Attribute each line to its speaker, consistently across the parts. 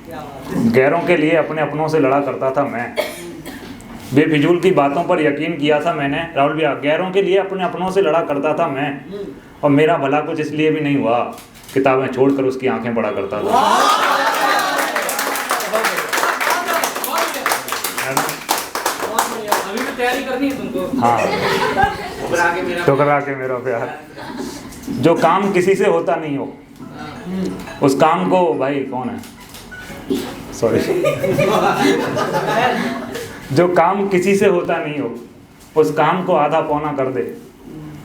Speaker 1: गैरों के लिए अपने अपनों से लड़ा करता था मैं। बेफिजूल की बातों पर यकीन किया था मैंने। राहुल भैया, गैरों के लिए अपने अपनों से लड़ा करता था मैं, और मेरा भला कुछ इसलिए भी नहीं हुआ, किताबें छोड़कर उसकी आंखें पढ़ा करता था।
Speaker 2: अभी भी तैयारी करनी है तुमको।
Speaker 1: हाँ, ठुकरा के मेरा प्यार। जो काम किसी से होता नहीं हो, उस काम को, भाई कौन है, सॉरी, जो काम किसी से होता नहीं हो, उस काम को आधा पौना कर दे।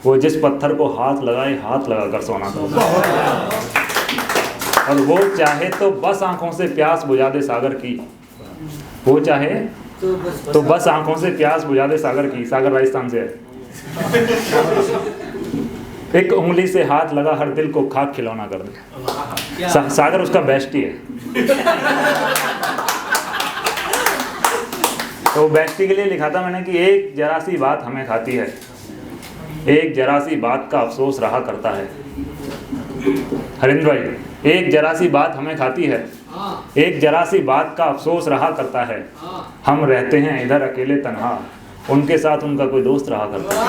Speaker 1: वो जिस पत्थर को हाथ लगाए, हाथ लगा कर सोना कर दे। और वो चाहे तो बस आंखों से प्यास बुझा दे सागर की। वो चाहे तो बस आंखों से प्यास बुझा दे सागर की। सागर राजस्थान से है। एक उंगली से हाथ लगा हर दिल को खाक खिलौना कर दे। सागर उसका बेस्टी है। तो बेस्टी के लिए लिखा था मैंने कि एक जरा सी बात हमें खाती है, एक जरा सी बात का अफसोस रहा करता है। हरिंद्र भाई, एक जरा सी बात हमें खाती है, एक जरा सी बात का अफसोस रहा करता है। हम रहते हैं इधर अकेले तन्हा, उनके साथ उनका कोई दोस्त रहा करता है।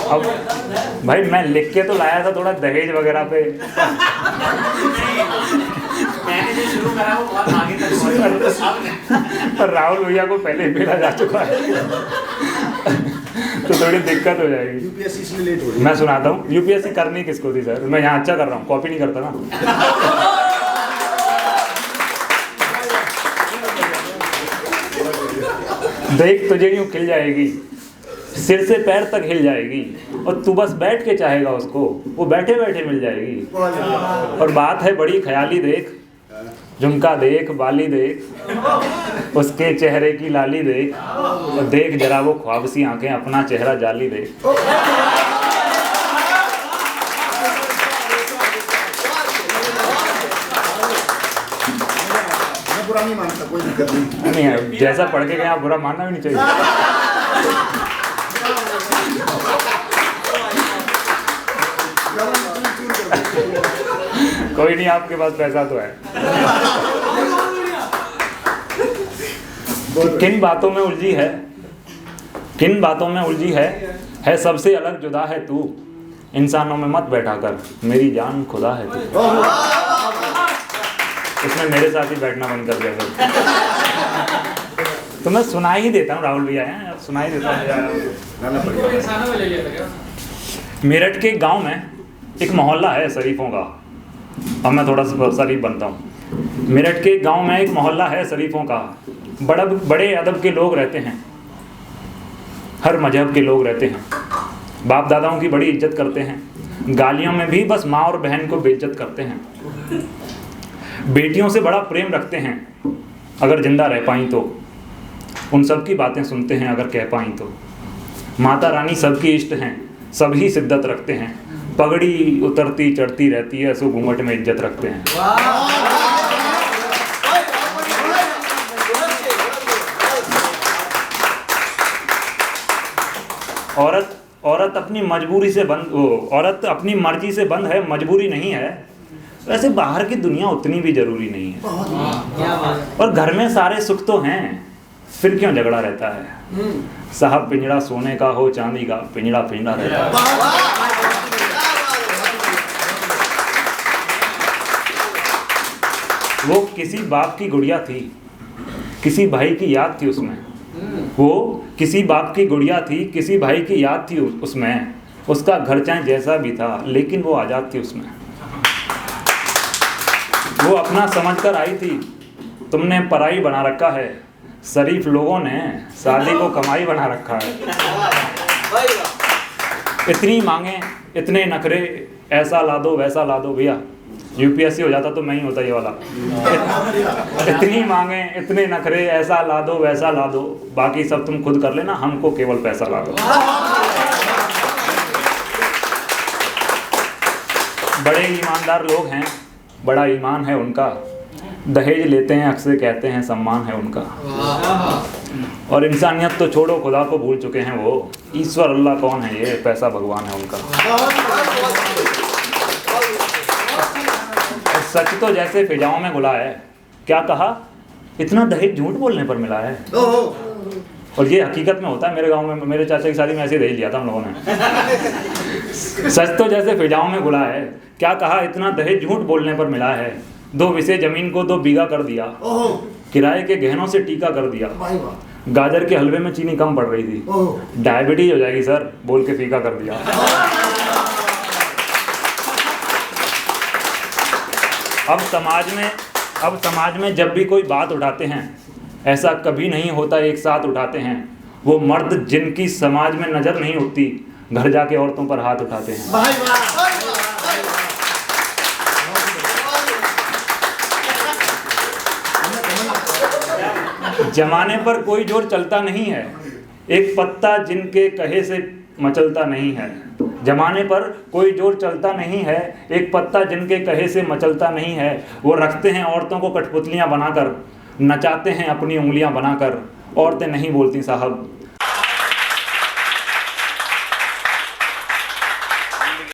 Speaker 1: अब भाई मैं लिख के तो लाया था थोड़ा दहेज वगैरह पे,
Speaker 2: मैंने जो शुरू करा वो बहुत आगे तक
Speaker 1: पर राहुल भैया को पहले ही मिला जा चुका है। तो थोड़ी दिक्कत हो जाएगी।
Speaker 3: यूपीएससी इसमें लेट हो रही है।
Speaker 1: मैं सुनाता हूँ। यूपीएससी करनी किसको थी सर? मैं यहाँ अच्छा कर रहा हूँ, कॉपी नहीं करता ना। देख तुझे यूं खिल जाएगी, सिर से पैर तक हिल जाएगी, और तू बस बैठ के चाहेगा उसको, वो बैठे बैठे मिल जाएगी। और बात है बड़ी ख्याली, देख झुमका देख, बाली देख, उसके चेहरे की लाली देख, और देख जरा वो ख्वाब सी आंखें, अपना चेहरा जाली देख।
Speaker 3: मैं बुरा नहीं मानता, कोई दिक्कत नहीं।
Speaker 1: नहीं है, जैसा पढ़ के गया बुरा मानना भी नहीं चाहिए। कोई नहीं, आपके पास पैसा तो है। किन बातों में उलझी है, किन बातों में उलझी है सबसे अलग जुदा है तू, इंसानों में मत बैठा कर, मेरी जान खुदा है तू। इसमें मेरे साथ ही बैठना बंद कर दिया फिर। तो मैं सुना ही देता हूँ राहुल भैया, हैं सुना ही देता हूँ। मेरठ के गांव में एक मोहल्ला है शरीफों का। अब मैं थोड़ा सा शरीफ बनता हूँ। मेरठ के गांव में एक मोहल्ला है शरीफों का। बड़े अदब के लोग रहते हैं, हर मजहब के लोग रहते हैं, बाप दादाओं की बड़ी इज्जत करते हैं, गालियों में भी बस माँ और बहन को बेइज्जत करते हैं, बेटियों से बड़ा प्रेम रखते हैं, अगर जिंदा रह पाई तो उन सब की बातें सुनते हैं, अगर कह पाई तो। माता रानी सबकी इष्ट हैं, सभी शिद्दत रखते हैं, पगड़ी उतरती चढ़ती रहती है, सो घूंघट में इज्जत रखते हैं। औरत अपनी मजबूरी से बंद, औरत अपनी मर्जी से बंद है, मजबूरी नहीं है। वैसे बाहर की दुनिया उतनी भी जरूरी नहीं है, और घर में सारे सुख तो हैं, फिर क्यों झगड़ा रहता है? साहब पिंजड़ा सोने का हो चांदी का, पिंजड़ा पिंजड़ा रहता है। वो किसी बाप की गुड़िया थी, किसी भाई की याद थी उसमें। वो किसी बाप की गुड़िया थी, किसी भाई की याद थी उसमें। उसका घर चाहे जैसा भी था, लेकिन वो आज़ाद थी उसमें। वो अपना समझकर आई थी, तुमने पराई बना रखा है। शरीफ लोगों ने शादी को कमाई बना रखा है। इतनी मांगे इतने नखरे, ऐसा ला दो वैसा ला दो। भैया यूपीएससी हो जाता तो मैं ही होता ये वाला। इतनी मांगे इतने नखरे, ऐसा ला दो वैसा ला दो, बाकी सब तुम खुद कर लेना, हमको केवल पैसा ला दो। बड़े ईमानदार लोग हैं, बड़ा ईमान है उनका, दहेज लेते हैं अक्सर कहते हैं सम्मान है उनका। और इंसानियत तो छोड़ो, खुदा को भूल चुके हैं वो। ईश्वर अल्लाह कौन है ये, पैसा भगवान है उनका। सच तो जैसे फिजाओं में घुला है, क्या कहा इतना दहेज झूठ बोलने पर मिला है।
Speaker 3: ओहो
Speaker 1: और ये हकीकत में होता है। मेरे गांव में मेरे चाचा की शादी में ऐसे दहेज लिया था हम लोगों ने। सच तो जैसे फिजाओं में घुला है, क्या कहा इतना दहेज झूठ बोलने पर मिला है। 2 विसे जमीन को 2 बीघा कर दिया,
Speaker 3: ओहो
Speaker 1: किराए के गहनों से टीका कर दिया।
Speaker 3: भाई वाह
Speaker 1: गाजर के हलवे में चीनी कम पड़ रही थी,
Speaker 3: ओहो
Speaker 1: डायबिटीज हो जाएगी सर बोल के फीका कर दिया। अब समाज में जब भी कोई बात उठाते हैं, ऐसा कभी नहीं होता एक साथ उठाते हैं। वो मर्द जिनकी समाज में नजर नहीं उठती, घर जाके औरतों पर हाथ उठाते हैं।
Speaker 3: भाई वाह
Speaker 1: जमाने पर कोई जोर चलता नहीं है, एक पत्ता जिनके कहे से मचलता नहीं है। जमाने पर कोई जोर चलता नहीं है, एक पत्ता जिनके कहे से मचलता नहीं है। वो रखते हैं औरतों को कठपुतलियां बनाकर, नचाते हैं अपनी उंगलियां बनाकर। औरतें नहीं बोलती साहब,